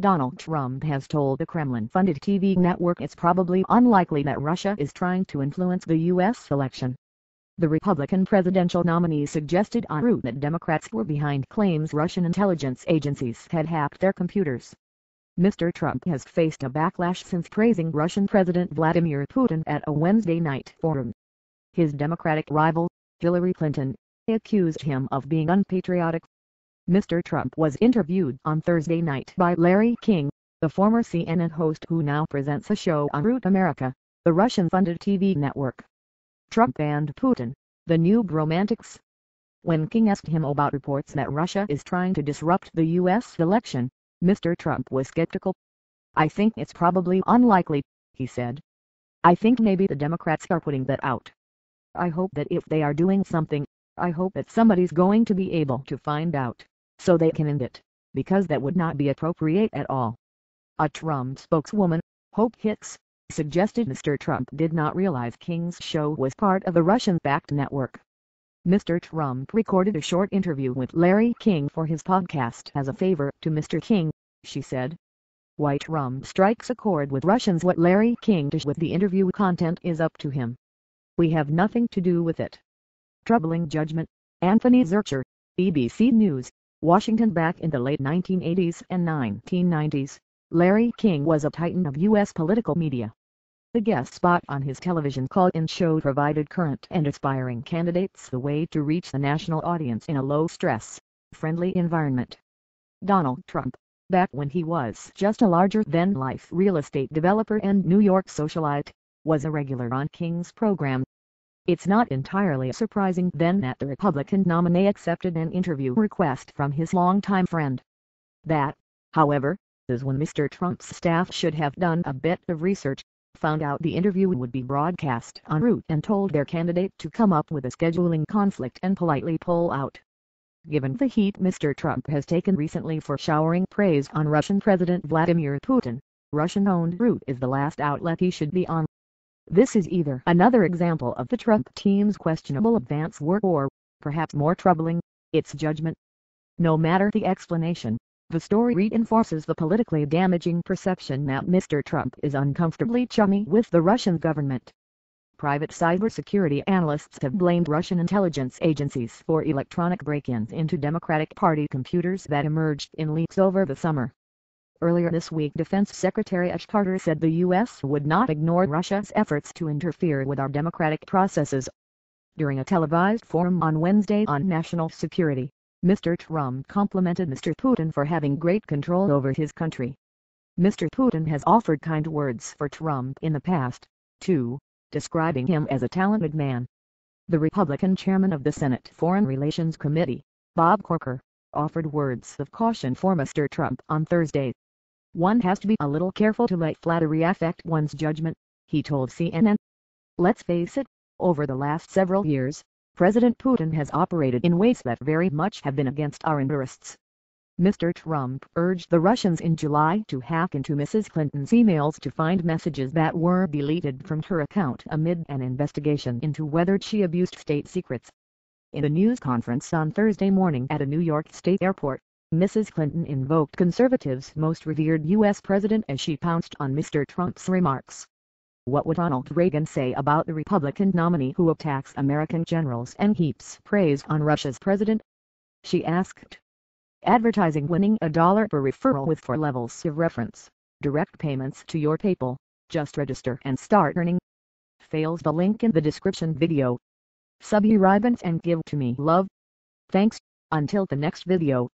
Donald Trump has told the Kremlin-funded TV network it's probably unlikely that Russia is trying to influence the U.S. election. The Republican presidential nominee suggested en route that Democrats were behind claims Russian intelligence agencies had hacked their computers. Mr. Trump has faced a backlash since praising Russian President Vladimir Putin at a Wednesday night forum. His Democratic rival, Hillary Clinton, accused him of being unpatriotic. Mr. Trump was interviewed on Thursday night by Larry King, the former CNN host who now presents a show on Root America, the Russian-funded TV network. Trump and Putin, the new bromantics. When King asked him about reports that Russia is trying to disrupt the U.S. election, Mr. Trump was skeptical. "I think it's probably unlikely," he said. "I think maybe the Democrats are putting that out. I hope that if they are doing something, I hope that somebody's going to be able to find out, so they can end it, because that would not be appropriate at all." A Trump spokeswoman, Hope Hicks, suggested Mr. Trump did not realize King's show was part of a Russian-backed network. Mr. Trump recorded a short interview with Larry King for his podcast as a favor to Mr. King, she said. Why Trump strikes a chord with Russians, what Larry King does with the interview content is up to him. We have nothing to do with it. Troubling judgment. Anthony Zurcher, BBC News, Washington. Back in the late 1980s and 1990s, Larry King was a titan of U.S. political media. The guest spot on his television call-in show provided current and aspiring candidates the way to reach the national audience in a low-stress, friendly environment. Donald Trump, back when he was just a larger-than-life real estate developer and New York socialite, was a regular on King's program. It's not entirely surprising then that the Republican nominee accepted an interview request from his longtime friend. That, however, is when Mr. Trump's staff should have done a bit of research, found out the interview would be broadcast en route and told their candidate to come up with a scheduling conflict and politely pull out. Given the heat Mr. Trump has taken recently for showering praise on Russian President Vladimir Putin, Russian-owned Root is the last outlet he should be on. This is either another example of the Trump team's questionable advance work or, perhaps more troubling, its judgment. No matter the explanation, the story reinforces the politically damaging perception that Mr. Trump is uncomfortably chummy with the Russian government. Private cybersecurity analysts have blamed Russian intelligence agencies for electronic break-ins into Democratic Party computers that emerged in leaks over the summer. Earlier this week, Defense Secretary Ash Carter said the U.S. would not ignore Russia's efforts to interfere with our democratic processes. During a televised forum on Wednesday on national security, Mr. Trump complimented Mr. Putin for having great control over his country. Mr. Putin has offered kind words for Trump in the past, too, describing him as a talented man. The Republican chairman of the Senate Foreign Relations Committee, Bob Corker, offered words of caution for Mr. Trump on Thursday. "One has to be a little careful to let flattery affect one's judgment," he told CNN. "Let's face it, over the last several years, President Putin has operated in ways that very much have been against our interests." Mr. Trump urged the Russians in July to hack into Mrs. Clinton's emails to find messages that were deleted from her account amid an investigation into whether she abused state secrets. In a news conference on Thursday morning at a New York State airport, Mrs. Clinton invoked conservatives' most revered U.S. president as she pounced on Mr. Trump's remarks. What would Ronald Reagan say about the Republican nominee who attacks American generals and heaps praise on Russia's president? She asked. Advertising winning $1 per referral with 4 levels of reference, direct payments to your PayPal, just register and start earning. Fails the link in the description video. Sub your ribbons and give to me love. Thanks, until the next video.